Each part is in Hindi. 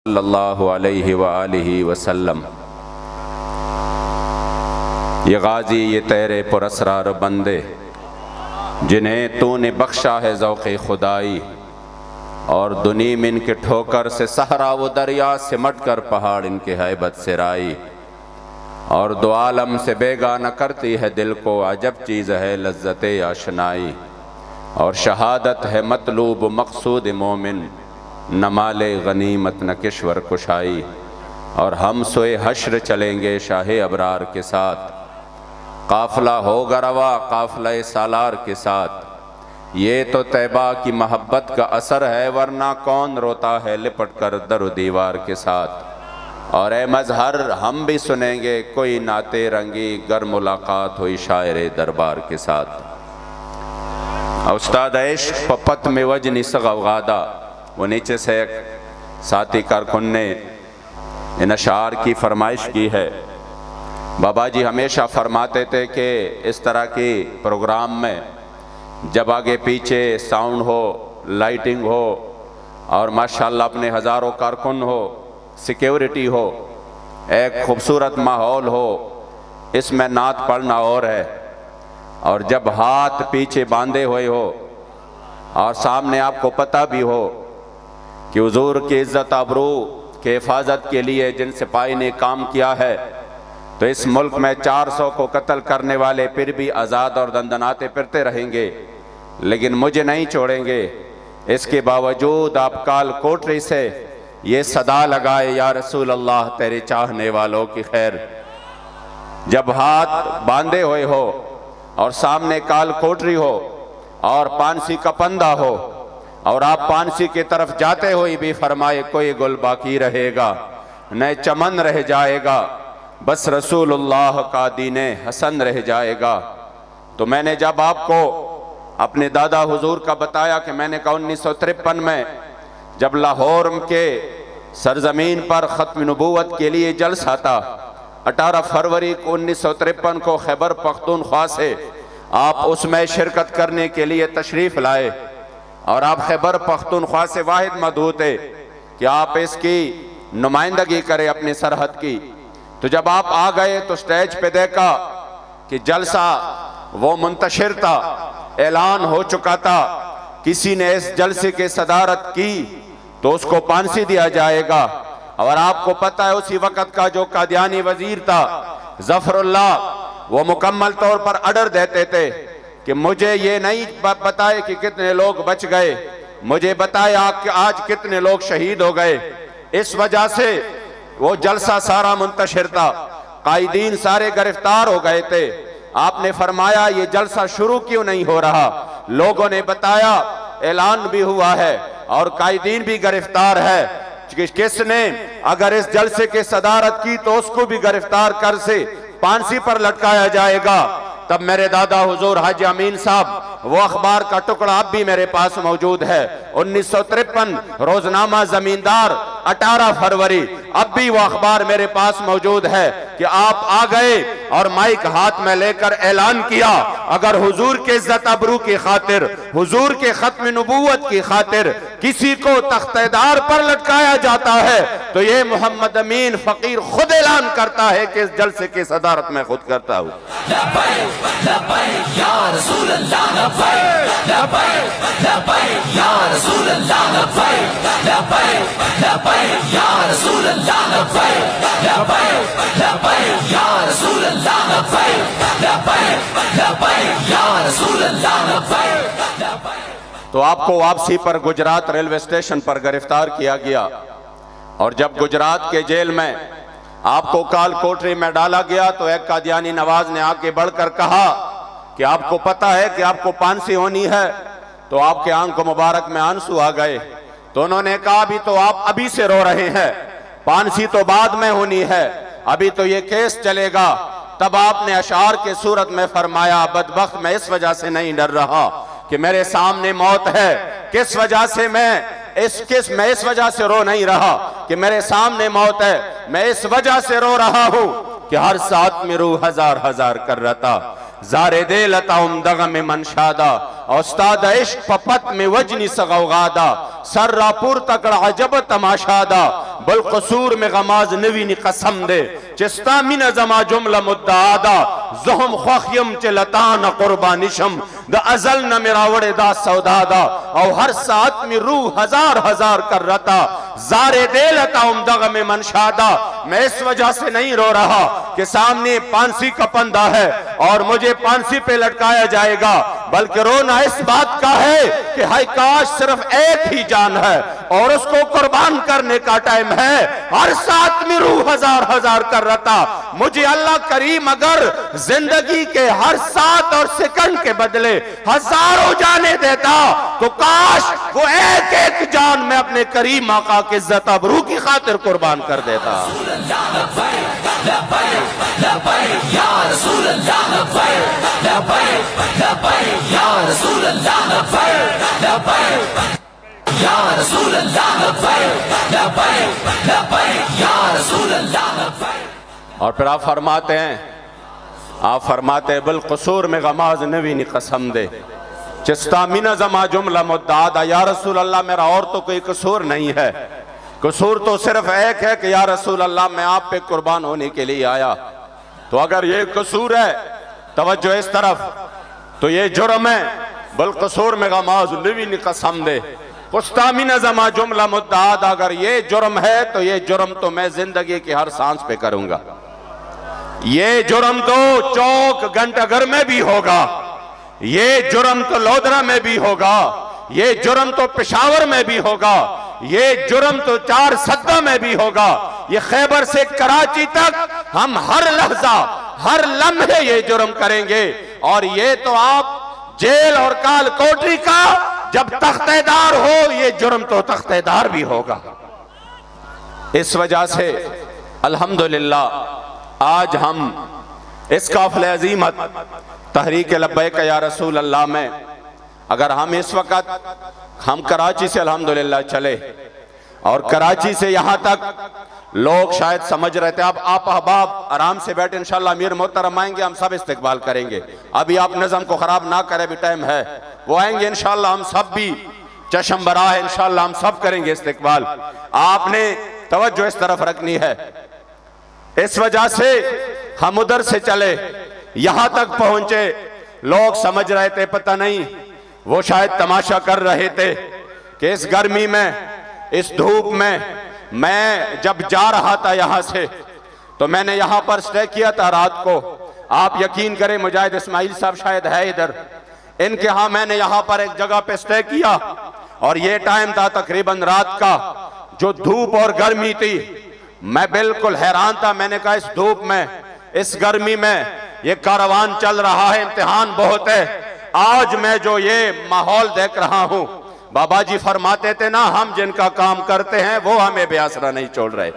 सल्लल्लाहु अलैहि व आलिहि वसल्लम। ये गाजी ये तेरे पुरस्रार बंदे जिन्हें तूने बख्शा है ज़ौक़े खुदाई, और दुनी में इनके ठोकर से सहरा वो दरिया सिमट कर पहाड़ इनके हैबत से राई, और दो आलम से बेगाना करती है दिल को अजब चीज़ है लज्जत आशनाई, और शहादत है मतलूब मकसूद मोमिन न माले गनीमत न किश्वर कुशाई, और हम सोए हश्र चलेंगे शाहे अबरार के साथ, काफिला होगा रवा काफिला सालार के साथ। ये तो तैबा की मोहब्बत का असर है, वरना कौन रोता है लिपट कर दर दीवार के साथ। और ए मजहर हम भी सुनेंगे कोई नाते रंगी गर मुलाकात हुई शायर दरबार के साथ। उस्ताद इश्क पपत में वजनी सगवादा, वो नीचे से एक साथी कारकुन ने इन अशार की फरमाइश की है। बाबा जी हमेशा फरमाते थे कि इस तरह की प्रोग्राम में जब आगे पीछे साउंड हो, लाइटिंग हो, और माशाल्लाह अपने हज़ारों कारकुन हो, सिक्योरिटी हो, एक खूबसूरत माहौल हो, इसमें नात पढ़ना और है, और जब हाथ पीछे बांधे हुए हो और सामने आपको पता भी हो कि हुजूर की इज़्ज़त आबरू के हिफाजत के लिए जिन सिपाही ने काम किया है, तो इस मुल्क में 400 को कत्ल करने वाले फिर भी आज़ाद और दंदनाते फिरते रहेंगे, लेकिन मुझे नहीं छोड़ेंगे। इसके बावजूद आप काल कोठरी से ये सदा लगाए, या रसूल अल्लाह तेरे चाहने वालों की खैर। जब हाथ बांधे हुए हो और सामने काल कोठरी हो और पानसी का पंदा हो, और आप पानसी की तरफ जाते हुए भी फरमाए कोई गुल बाकी रहेगा न चमन रह जाएगा, बस रसूलुल्लाह का दीने हसन रह जाएगा। तो मैंने जब आपको अपने दादा हुजूर का बताया कि मैंने कहा 1953 में जब लाहौर के सरजमीन पर ख़त्म नबूवत के लिए जलसा था, 18 फरवरी को 1953 को खैबर पख्तूनख्वा से आप उसमें शिरकत करने के लिए तशरीफ़ लाए, और आप खैबर पख्तूनख्वा से वाहिद मदऊ थे कि आप इसकी नुमाइंदगी करें अपनी सरहद की। तो जब आप आ गए तो स्टेज पे देखा कि जलसा वो मुंतशिर था, ऐलान हो चुका था, किसी ने इस जलसे की सदारत की तो उसको फांसी दिया जाएगा। और आपको पता है उसी वक़्त का जो कादियानी वजीर था ज़फ़रुल्लाह, वो मुकम्मल तौर पर अर्डर देते थे कि मुझे ये नहीं बताए कि कितने लोग बच गए, मुझे बताया कि आज कितने लोग शहीद हो गए। इस वजह से वो जलसा सारा मुंतशिर था, कायदीन सारे गिरफ्तार हो गए थे। आपने फरमाया ये जलसा शुरू क्यों नहीं हो रहा? लोगों ने बताया ऐलान भी हुआ है और कायदीन भी गिरफ्तार है, किसने अगर इस जलसे की सदारत की तो उसको भी गिरफ्तार कर से फांसी पर लटकाया जाएगा। तब मेरे दादा हुजूर हाजी अमीन साहब, वो अखबार का टुकड़ा अब भी मेरे पास मौजूद है, 1953 रोजनामा जमींदार 18 फरवरी, अब भी वो अखबार मेरे पास मौजूद है कि आप आ गए और माइक हाथ में लेकर ऐलान किया अगर हुजूर के इज्जत अबरू की खातिर, हुजूर के खत्म नबूवत की खातिर किसी को तख्तेदार पर लटकाया जाता है तो ये मोहम्मद अमीन फकीर खुद ऐलान करता है कि इस जलसे की सदारत मैं खुद करता हूँ। तो आपको वापसी पर गुजरात रेलवे स्टेशन पर गिरफ्तार किया गया, और जब गुजरात के जेल में आपको काल कोठरी में डाला गया तो एक कादियानी नवाज ने आके बढ़कर कहा कि आपको पता है कि आपको फांसी होनी है। तो आपके आंख मुबारक में आंसू आ गए। तो उन्होंने कहा अभी तो आप अभी से रो रहे हैं, फांसी तो बाद में होनी है, अभी तो ये केस चलेगा। तब आपने अशार के सूरत में फरमाया बदबख्त मैं इस वजह से नहीं डर रहा कि मेरे सामने मौत है, किस वजह से मैं इस वजह से रो नहीं रहा कि मेरे सामने मौत है, मैं इस वजह से रो रहा हूं कि हर साथ में रूह हजार हजार कर रहा था। ज़ारे दे लताउम दगम मनशादा औस्ताद इश्क पपत में वजनी सगौगादा सर्रापुर तकड़ अजब तमाशादा बलकसूर में गमाज नवी नि कसम दे चिस्ता मिन जमा जुमला मुद्दादा ज़ुहम ख्वाखियम चे लतान कुर्बानिशम द अजल न मिरावड़े दा सौदादा और हर साथ में रूह हजार हजार कर रता जारे दे लता उमदग में मनशादा। मैं इस वजह से नहीं रो रहा कि सामने फांसी का पंदा है और मुझे फांसी पे लटकाया जाएगा, बल्कि रोना इस बात का है कि हाय काश सिर्फ एक ही जान है और उसको कुर्बान करने का टाइम है। हर साथ में रूह हजार हजार कर रता मुझे अल्लाह करीम अगर जिंदगी के हर सात और सेकंड के बदले हजारों जाने देता तो काश वो एक एक जान में अपने करीम आका की इज्जत अबरू की खातिर कुर्बान कर देता। और फिर आप फरमाते हैं बिलकसूर में गमाज नवी नि कसम दे चिस्ता मीना जमा जुमला मुद्दादा। या रसूल अल्लाह मेरा और तो कोई कसूर नहीं है, कसूर तो सिर्फ एक है कि या रसूल अल्लाह मैं आप पे कुर्बान होने के लिए आया। तो अगर ये कसूर है तवज्जो इस तरफ तो ये जुर्म है। बिलकसूर में गमाज नवी नि कसम दे कुस्तामीना जमा जुमला मुद्दाद। अगर ये जुर्म है तो ये जुर्म तो मैं जिंदगी की हर सांस पे करूंगा। ये जुर्म तो चौक घंटाघर में भी होगा, ये जुर्म तो लोधरा में भी होगा, ये जुर्म तो पेशावर में भी होगा, ये जुर्म तो चार सद्दा में भी होगा। ये खैबर से कराची तक हम हर लहजा हर लम्हे ये जुर्म करेंगे। और ये तो आप जेल और काल कोठरी का जब तख्तेदार हो, ये जुर्म तो तख्तेदार भी होगा। इस वजह से अल्हम्दुलिल्लाह आज हम इस काफिले अजीमत तहरीक लब्बैक या रसूल अल्लाह में अगर हम इस वक्त हम कराची से अल्हम्दुलिल्लाह चले और कराची से यहाँ तक लोग शायद समझ रहे थे। अब आप अहबाब आराम से बैठे, इंशाल्लाह अमीर मोहतरम आएंगे, हम सब इस्तिकबाल करेंगे। अभी आप नज़म को खराब ना करें, भी टाइम है, वो आएंगे इंशाल्लाह, हम सब भी चश्म बरा है, इंशाल्लाह हम सब करेंगे इस्तिकबाल। आपने तवज्जो इस तरफ रखनी है। इस वजह से हम उधर से चले, यहां तक पहुंचे, लोग समझ रहे थे पता नहीं, वो शायद तमाशा कर रहे थे कि इस गर्मी में इस धूप में मैं जब जा रहा था यहां से तो मैंने यहां पर स्टे किया था रात को। आप यकीन करें मुजाहिद इस्माइल साहब शायद है इधर, इनके यहां मैंने यहां पर एक जगह पे स्टे किया और ये टाइम था तकरीबन रात का, जो धूप और गर्मी थी, मैं बिल्कुल हैरान था। मैंने कहा इस धूप में इस गर्मी में ये कारवान चल रहा है, इम्तिहान बहुत है। आज मैं जो ये माहौल देख रहा हूं, बाबा जी फरमाते थे ना, हम जिनका काम करते हैं वो हमें बेआसरा नहीं छोड़ रहे।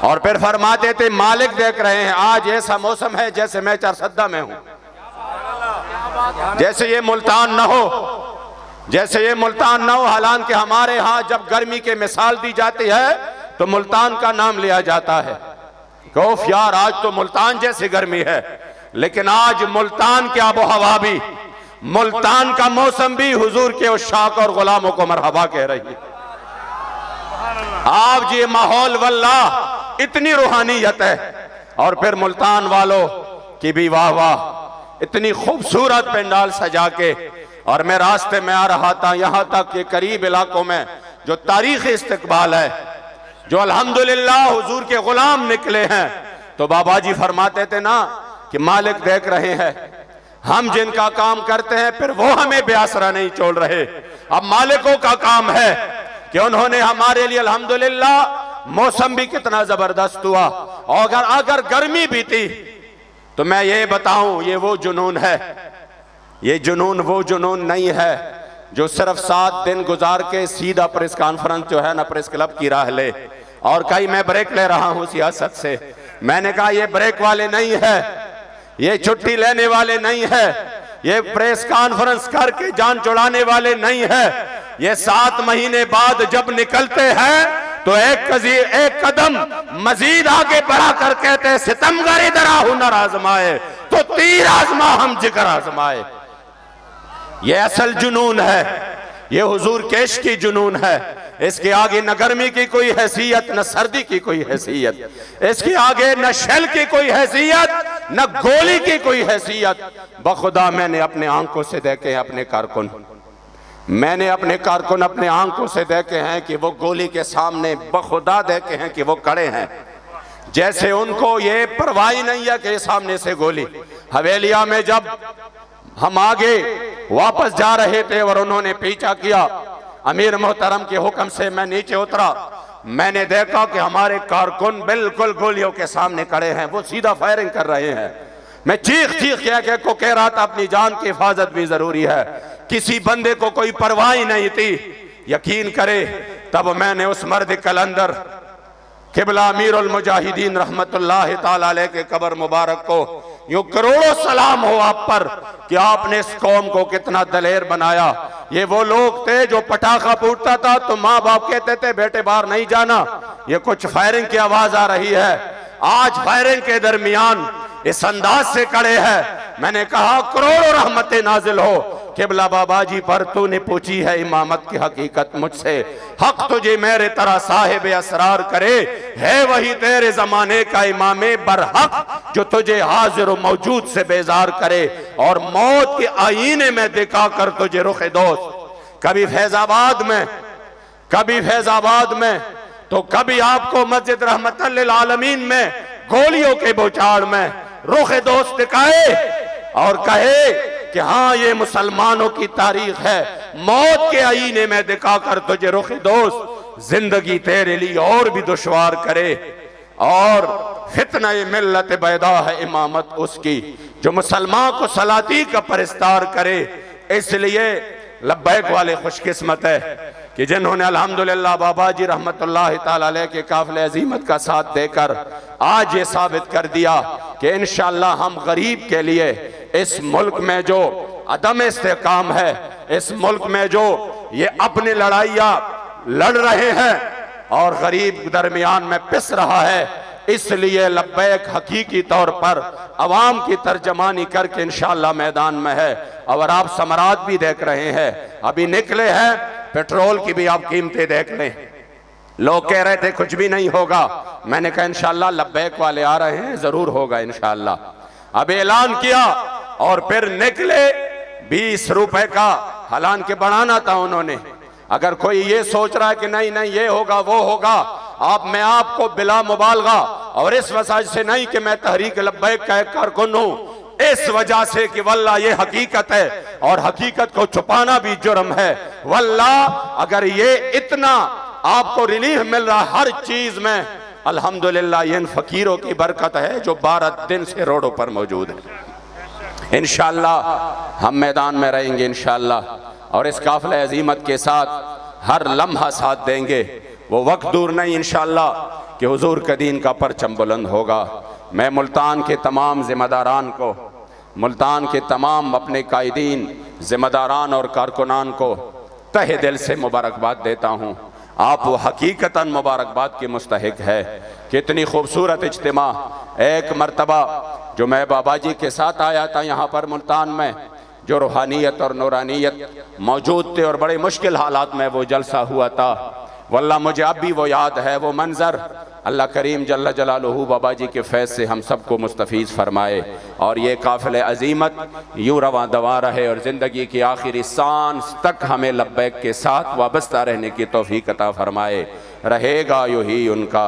और फिर फरमाते थे मालिक देख रहे हैं, आज ऐसा मौसम है जैसे मैं चारसद्दा में हूं, जैसे ये मुल्तान न हो, जैसे ये मुल्तान न हो। हालांकि हमारे यहां जब गर्मी की मिसाल दी जाती है तो मुल्तान का नाम लिया जाता है, कौफ यार आज तो मुल्तान जैसी गर्मी है। लेकिन आज मुल्तान की आबो हवा भी, मुल्तान का मौसम भी हुजूर के उशाक और गुलामों को मरहबा कह रही है। आप जी माहौल वल्लाह इतनी रूहानियत है। और फिर मुल्तान वालों की भी वाह वाह, इतनी खूबसूरत पंडाल सजा के। और मैं रास्ते में आ रहा था, यहां तक के करीब इलाकों में जो तारीखी इस्तकबाल है, जो अल्हम्दुलिल्लाह हुजूर के गुलाम निकले हैं, तो बाबा जी फरमाते थे ना कि मालिक देख रहे हैं, हम जिनका काम करते हैं फिर वो हमें बेआसरा नहीं छोड़ रहे। अब मालिकों का काम है कि उन्होंने हमारे लिए अल्हम्दुलिल्लाह मौसम भी कितना जबरदस्त हुआ। और अगर गर्मी भी थी तो मैं ये बताऊं, ये वो जुनून है, ये जुनून वो जुनून नहीं है जो सिर्फ 7 दिन गुजार के सीधा प्रेस कॉन्फ्रेंस जो है ना प्रेस क्लब की राह ले। और कहीं मैं ब्रेक ले रहा हूं सियासत से, मैंने कहा ये ब्रेक वाले नहीं है, ये छुट्टी लेने वाले नहीं है, ये प्रेस कॉन्फ्रेंस करके जान छुड़ाने वाले नहीं है। ये 7 महीने बाद जब निकलते हैं तो एक कदम मजीद आगे बढ़ा कर कहते हैं सितमगर इधर हुनर आजमाए तो तीर आजमा हम जिक्र आजमाए। ये असल जुनून है, ये हुजूर के इश्क की जुनून है। इसके आगे न गर्मी की कोई हैसियत, न सर्दी की कोई हैसियत, इसके आगे न शेल की कोई हैसियत, न गोली की कोई हैसियत। बखुदा मैंने अपने आंखों से देखे हैं अपने कारकुन, मैंने अपने कारकुन अपने आंखों से देखे हैं कि वो गोली के सामने बखुदा देखे हैं कि वो खड़े हैं, जैसे उनको ये परवाह नहीं है कि सामने से गोली। हवेलिया में जब हम आगे वापस जा रहे थे और उन्होंने पीछा किया, अमीर मोहतरम के हुक्म से मैं नीचे उतरा, मैंने देखा कि हमारे कारकुन बिल्कुल गोलियों के सामने खड़े हैं, वो सीधा फायरिंग कर रहे हैं। मैं चीख चीख को कह रहा था अपनी जान की हिफाजत भी जरूरी है, किसी बंदे को कोई परवाह ही नहीं थी। यकीन करे तब मैंने उस मर्द कलंदर किबला अमीरुल मुजाहिदीन रहमतुल्लाह ताला अलैह के कब्र मुबारक को यूं करोड़ों सलाम हो आप पर कि आपने इस कौम को कितना दलेर बनाया। ये वो लोग थे जो पटाखा फूटता था तो माँ बाप कहते थे बेटे बाहर नहीं जाना, ये कुछ फायरिंग की आवाज आ रही है। आज फायरिंग के दरमियान इस अंदाज से खड़े हैं। मैंने कहा करोड़ों रहमतें नाजिल हो किबला बाबा जी पर, तूने पूछी है इमामत की हकीकत मुझसे, हक तुझे मेरे तरह साहिब असरार करे, है वही तेरे जमाने का इमामे बरहक जो तुझे हाजिर व मौजूद से बेजार करे और मौत के आईने में दिखा कर तुझे रुखे दोस्त। कभी फैजाबाद में, कभी फैजाबाद में, तो कभी आपको मस्जिद रहमतल लिल आलमीन में गोलियों के बौछार में रुखे दोस्त दिखाए और कहे कि हाँ ये मुसलमानों की तारीख है, मौत के आईने में दिखाकर तुझे रुखे दोस्त जिंदगी तेरे लिए और भी दुश्वार करे। और फितना मिल्लत बैदा है इमामत उसकी जो मुसलमान को सलाती का परिस्तार करे। इसलिए लब्बैक वाले खुशकिस्मत है कि जिन्होंने अल्हम्दुलिल्लाह बाबा जी रहमतुल्लाह ताला अलैह के काफिले अजीमत का साथ देकर आज ये साबित कर दिया कि इंशाअल्लाह हम गरीब के लिए इस मुल्क में जो अदम इस्तेकाम है, इस मुल्क में जो ये अपनी लड़ाइयाँ लड़ रहे हैं और गरीब दरमियान में पिस रहा है, इसलिए लब्बैक हकीकी तौर पर अवाम की तर्जमानी करके इंशाअल्लाह मैदान में है। और आप समरात भी देख रहे हैं, अभी निकले हैं, पेट्रोल की भी आप कीमतें देख लें। लोग कह रहे थे कुछ भी नहीं होगा, मैंने कहा इंशाअल्लाह लब्बैक वाले आ रहे हैं, जरूर होगा इंशाअल्लाह। अब ऐलान किया और फिर निकले 20 रुपए का हलान के बढ़ाना था उन्होंने। अगर कोई ये सोच रहा है कि नहीं नहीं ये होगा वो होगा, मैं आपको बिला मुबालगा और इस वजह से नहीं कि मैं तहरीक लब्बैक का एक कारकुन हूं, इस वजह से कि वल्लाह ये हकीकत है और हकीकत को छुपाना भी जुर्म है। वल्लाह अगर ये इतना आपको रिलीफ मिल रहा हर चीज में, अल्हम्दुलिल्लाह ये इन फकीरों की बरकत है जो 12 दिन से रोडों पर मौजूद है। इंशाअल्लाह हम मैदान में रहेंगे इंशाअल्लाह और इस काफिले अजीमत के साथ हर लम्हा साथ देंगे। वो वक्त दूर नहीं इंशाअल्लाह कि हुजूर के दीन का परचम बुलंद होगा। मैं मुल्तान के तमाम जिम्मेदारान को, मुल्तान के तमाम अपने कायदीन, जिम्मेदारान और कारकुनान को तहे दिल से मुबारकबाद देता हूँ। आप वो हकीकतन मुबारकबाद के मुस्तहिक है। कितनी खूबसूरत इज्तिमा, एक मरतबा जो मैं बाबा जी के साथ आया था यहाँ पर मुल्तान में, जो रूहानियत और नूरानियत मौजूद थे और बड़े मुश्किल हालात में वो जलसा हुआ था। वल्लाह मुझे अब भी वो याद है वो मंजर। अल्लाह करीम जल्ल जलालुहु बाबा जी के फैज़ से हम सबको मुस्तफ़ीज़ फरमाए और ये काफ़िले अजीमत यूँ रवां दवा रहे और ज़िंदगी की आखिरी सांस तक हमें लब्बैक के साथ वाबस्ता रहने की तौफ़ीक़ अता फरमाए। रहेगा यूँ ही उनका